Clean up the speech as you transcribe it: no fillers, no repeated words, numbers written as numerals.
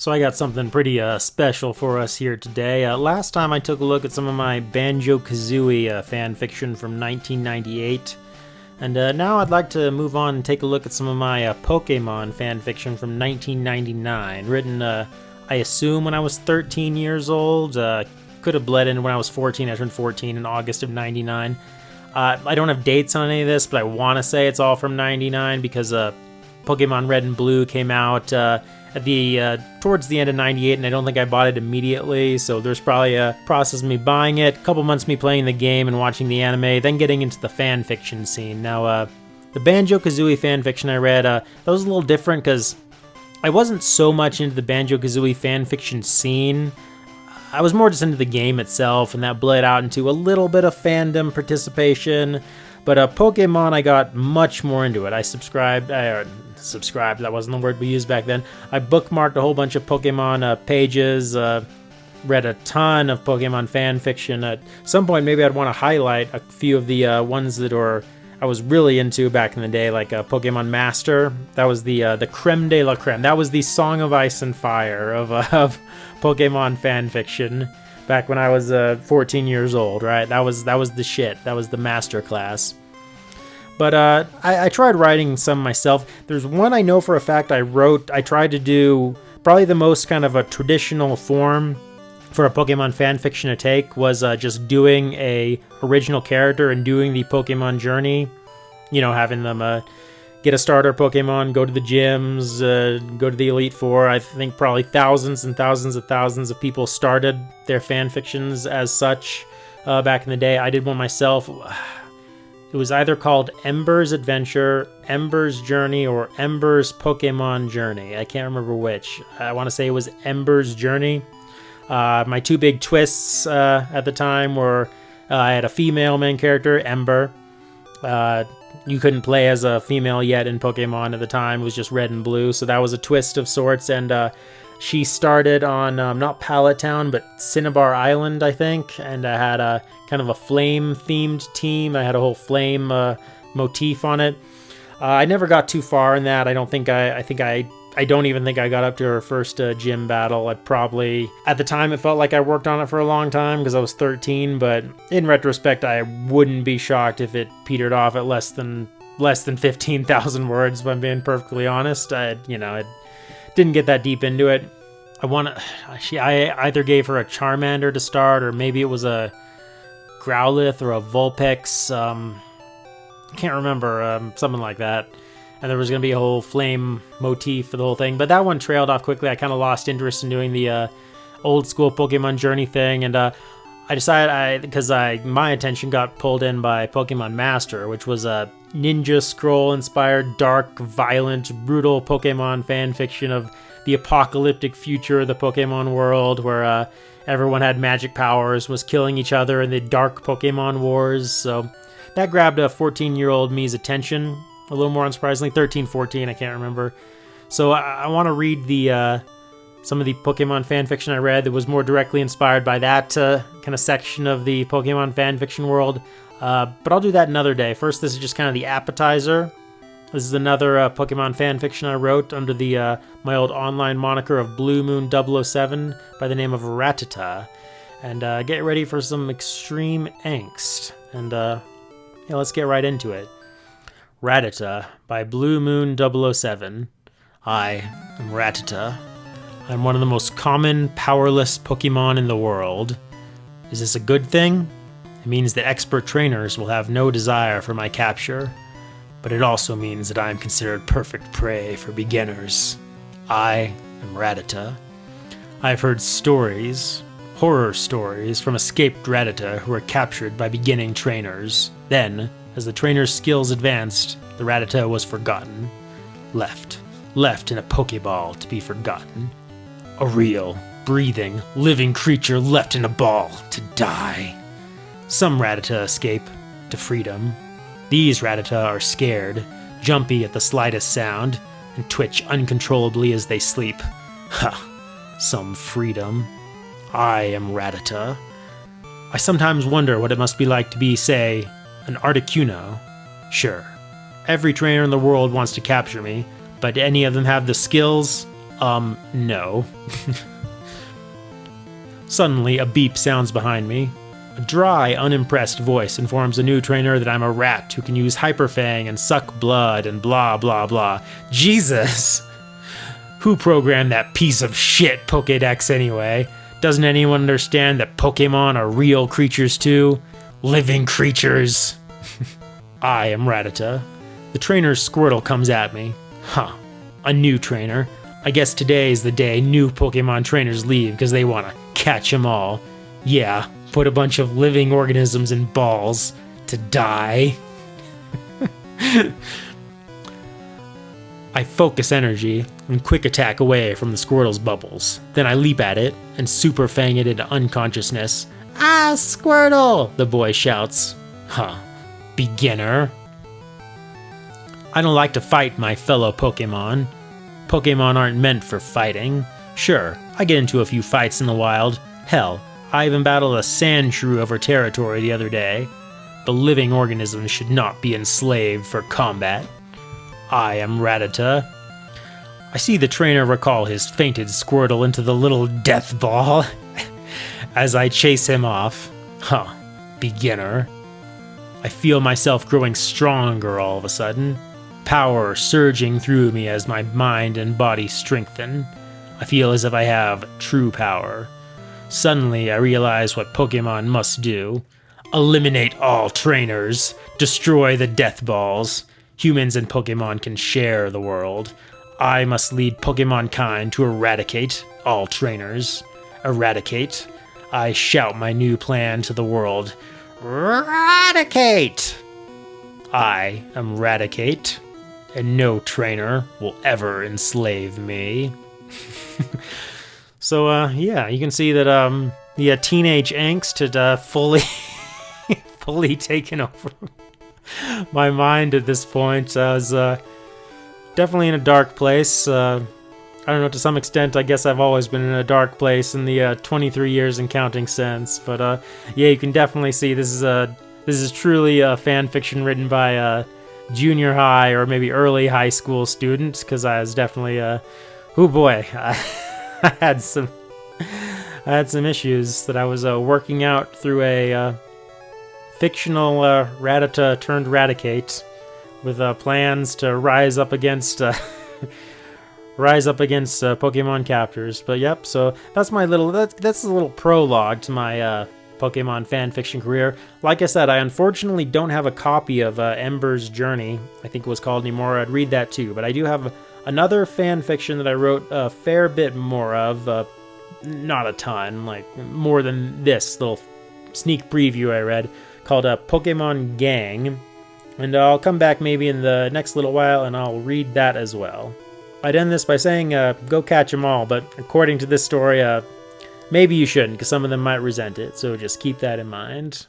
So I got something pretty special for us here today. Last time I took a look at some of my Banjo-Kazooie fan fiction from 1998. And now I'd like to move on and take a look at some of my Pokémon fan fiction from 1999. Written, I assume, when I was 13 years old. Could have bled in when I was 14. I turned 14 in August of 99. I don't have dates on any of this, but I want to say it's all from 99 because Pokemon Red and Blue came out towards the end of 98, and I don't think I bought it immediately, so there's probably a process of me buying it, a couple months me playing the game and watching the anime, then getting into the fan fiction scene. Now, the Banjo-Kazooie fan fiction I read, that was a little different because I wasn't so much into the Banjo-Kazooie fan fiction scene. I was more just into the game itself, and that bled out into a little bit of fandom participation. But Pokemon, I got much more into it. I subscribed, that wasn't the word we used back then. I bookmarked a whole bunch of Pokemon pages, read a ton of Pokemon fan fiction. At some point, maybe I'd want to highlight a few of the ones that I was really into back in the day, like Pokemon Master. That was the creme de la creme. That was the Song of Ice and Fire of Pokemon fan fiction. Back when I was 14 years old, right? That was the shit. That was the master class. But I tried writing some myself. There's one I know for a fact I tried to do probably the most kind of a traditional form for a Pokemon fan fiction to take was just doing a original character and doing the Pokemon journey. You know, having them get a starter Pokemon, go to the gyms, go to the Elite Four. I think probably thousands and thousands of people started their fan fictions as such back in the day. I did one myself. It was either called Ember's Adventure, Ember's Journey, or Ember's Pokemon Journey. I can't remember which. I want to say it was Ember's Journey. My two big twists at the time were I had a female main character, Ember. You couldn't play as a female yet in Pokemon at the time. It was just Red and Blue, so that was a twist of sorts. And she started on not Pallet Town, but Cinnabar Island, I think. And I had a kind of a flame-themed team. I had a whole flame motif on it. I never got too far in that. I don't even think I got up to her first gym battle. At the time, it felt like I worked on it for a long time because I was 13, but in retrospect, I wouldn't be shocked if it petered off at less than 15,000 words, if I'm being perfectly honest. I didn't get that deep into it. I either gave her a Charmander to start, or maybe it was a Growlithe or a Vulpix. I can't remember, something like that. And there was going to be a whole flame motif for the whole thing. But that one trailed off quickly. I kind of lost interest in doing the old school Pokemon Journey thing. And I decided, because my attention got pulled in by Pokemon Master, which was a Ninja Scroll-inspired, dark, violent, brutal Pokemon fan fiction of the apocalyptic future of the Pokemon world, where everyone had magic powers, was killing each other in the dark Pokemon wars. So that grabbed a 14-year-old me's attention. A little more unsurprisingly, 13, 14, I can't remember. So I want to read some of the Pokemon fanfiction I read that was more directly inspired by that kind of section of the Pokemon fanfiction world. But I'll do that another day. First, this is just kind of the appetizer. This is another Pokemon fanfiction I wrote under the my old online moniker of Blue Moon 007 by the name of Rattata. And get ready for some extreme angst. And let's get right into it. Rattata by Blue Moon 007. I am Rattata. I'm one of the most common, powerless Pokemon in the world. Is this a good thing? It means that expert trainers will have no desire for my capture, but it also means that I am considered perfect prey for beginners. I am Rattata. I've heard stories, horror stories, from escaped Rattata who were captured by beginning trainers. Then, as the trainer's skills advanced, the Rattata was forgotten. Left in a Pokeball to be forgotten. A real, breathing, living creature left in a ball to die. Some Rattata escape to freedom. These Rattata are scared, jumpy at the slightest sound, and twitch uncontrollably as they sleep. Ha! Some freedom. I am Rattata. I sometimes wonder what it must be like to be, say, an Articuno. Sure, every trainer in the world wants to capture me, but do any of them have the skills? No. Suddenly, a beep sounds behind me. A dry, unimpressed voice informs a new trainer that I'm a rat who can use Hyperfang and suck blood and blah blah blah. Jesus! Who programmed that piece of shit Pokédex anyway? Doesn't anyone understand that Pokémon are real creatures too? Living creatures! I am Rattata. The trainer's Squirtle comes at me. Huh. A new trainer. I guess today is the day new Pokemon trainers leave because they want to catch 'em all. Yeah, put a bunch of living organisms in balls to die. I focus energy and quick attack away from the Squirtle's bubbles. Then I leap at it and super fang it into unconsciousness. Ah, Squirtle! The boy shouts. Huh. Beginner. I don't like to fight my fellow Pokemon. Pokemon aren't meant for fighting. Sure, I get into a few fights in the wild. Hell, I even battled a Sandshrew over territory the other day. But living organisms should not be enslaved for combat. I am Rattata. I see the trainer recall his fainted Squirtle into the little death ball as I chase him off. Huh, beginner. I feel myself growing stronger all of a sudden. Power surging through me as my mind and body strengthen. I feel as if I have true power. Suddenly, I realize what Pokemon must do. Eliminate all trainers. Destroy the death balls. Humans and Pokemon can share the world. I must lead Pokemon kind to eradicate all trainers. Eradicate. I shout my new plan to the world. Eradicate! I am Eradicate, and no trainer will ever enslave me. So, yeah, you can see that the teenage angst had fully taken over my mind at this point. I was definitely in a dark place. I don't know, to some extent, I guess I've always been in a dark place in the 23 years and counting since. But yeah, you can definitely see this is truly a fan fiction written by a junior high or maybe early high school student, because I was definitely oh boy, I had some issues that I was working out through a fictional Rattata turned Raticate with plans to rise up against Pokemon captors. But yep, so that's my little that's a little prologue to my Pokemon fanfiction career. Like I said, I unfortunately don't have a copy of Ember's Journey, I think it was called, anymore. I'd read that too, but I do have another fanfiction that I wrote a fair bit more of, not a ton, like more than this little sneak preview I read, called Pokemon Gang, and I'll come back maybe in the next little while and I'll read that as well. I'd end this by saying go catch them all, but according to this story, maybe you shouldn't, because some of them might resent it, so just keep that in mind.